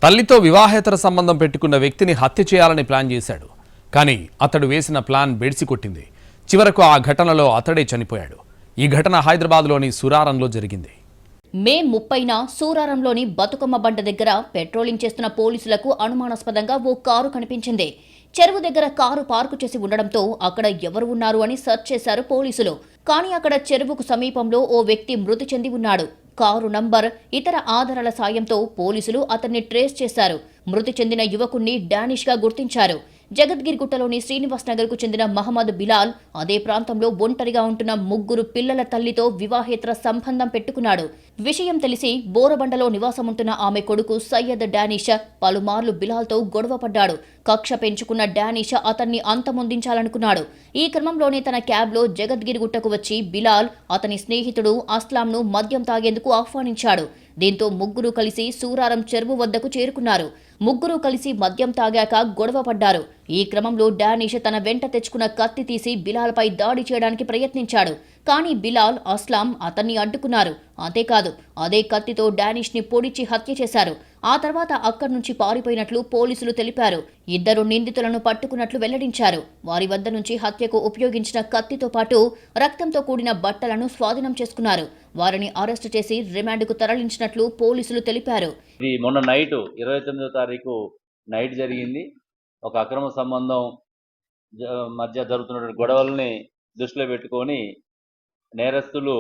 తల్లితో వివాహేతర సంబంధం పెట్టుకున్న వ్యక్తిని హత్య చేయాలని ప్లాన్ చేశాడు. కానీ అతడు వేసిన ప్లాన్ బెడిసి కొట్టింది. చివరకు ఆ ఘటనలో అతడే చనిపోయాడు. ఈ ఘటన హైదరాబాద్లోని సూరారంలో జరిగింది. మే 30న సూరారంలోని బతుకమ్మ బండ దగ్గర పెట్రోలింగ్ చేస్తున్న పోలీసులకు అనుమానాస్పదంగా ఓ కారు కనిపించింది. చెరువు దగ్గర కారు పార్కు చేసి ఉండడంతో అక్కడ ఎవరు ఉన్నారు అని సెర్చ్ చేశారు పోలీసులు. కానీ అక్కడ చెరువుకు సమీపంలో ఓ వ్యక్తి మృతి చెంది ఉన్నాడు. కారు నంబర్, ఇతర ఆధారాల సాయంతో పోలీసులు అతన్ని ట్రేస్ చేశారు. మృతి చెందిన యువకుణ్ణి డానిష్గా గుర్తించారు. జగద్గిరిగుట్టలోని శ్రీనివాస్ నగర్కు చెందిన మహమ్మద్ బిలాల్ అదే ప్రాంతంలో ఒంటరిగా ఉంటున్న 3 పిల్లల తల్లితో వివాహేతర సంబంధం పెట్టుకున్నాడు. విషయం తెలిసి బోరబండలో నివాసముంటున్న ఆమె కొడుకు సయ్యద్ డానిష్ పలుమార్లు బిలాల్తో గొడవ పడ్డాడు. కక్ష పెంచుకున్న డానిష్ అతన్ని అంతమొందించాలనుకున్నాడు. ఈ క్రమంలోనే తన క్యాబ్లో జగద్గిరిగుట్టకు వచ్చి బిలాల్ అతని స్నేహితుడు అస్లాంను మద్యం తాగేందుకు ఆహ్వానించాడు. దీంతో 3 కలిసి సూరారం చెరువు వద్దకు చేరుకున్నారు. 3 కలిసి మద్యం తాగాక గొడవ పడ్డారు. ఈ క్రమంలో డానిష్ తన వెంట తెచ్చుకున్న కత్తి తీసి బిలాల్పై దాడి చేయడానికి ప్రయత్నించాడు. కానీ బిలాల్, అస్లాం అతన్ని అడ్డుకున్నారు. అంతేకాదు, అదే కత్తితో డానిష్ని పొడిచి హత్య చేశారు. ఆ తర్వాత అక్కడి నుంచి పారిపోయినట్లు పోలీసులు తెలిపారు. 2 నిందితులను పట్టుకున్నట్లు వెల్లడించారు. వారి వద్ద నుంచి హత్యకు ఉపయోగించిన కత్తితో పాటు రక్తంతో కూడిన బట్టలను స్వాధీనం చేసుకున్నారు. వారిని అరెస్టు చేసి రిమాండ్కు తరలించినట్లు పోలీసులు తెలిపారు. ఇది మొన్న నైట్ 29వ తారీఖు నైట్ జరిగింది. ఒక అక్రమ సంబంధం మధ్య జరుగుతున్నటువంటి గొడవల్ని దృష్టిలో పెట్టుకొని నేరస్తులు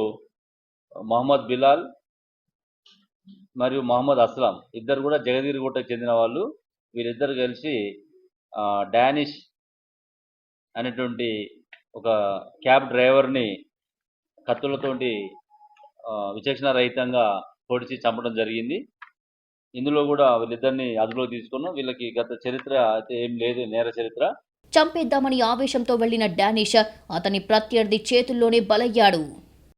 మహమ్మద్ బిలాల్ మరియు మహమ్మద్ అస్లాం ఇద్దరు కూడా జగద్గిరిగుట్టకు చెందిన వాళ్ళు. వీరిద్దరు కలిసి డానిష్ అనేటువంటి ఒక క్యాబ్ డ్రైవర్ని కత్తులతోటి విచక్షణ రహితంగా పొడిచి చంపడం జరిగింది. ఇందులో కూడా వీళ్ళిద్దరిని అదుపులో తీసుకున్నాం. వీళ్ళకి గత చరిత్ర అయితే ఏం లేదు, నేర చరిత్ర. చంపేద్దామని ఆవేశంతో వెళ్లిన డానిష్ అతని ప్రత్యర్థి చేతుల్లోనే బలయ్యాడు.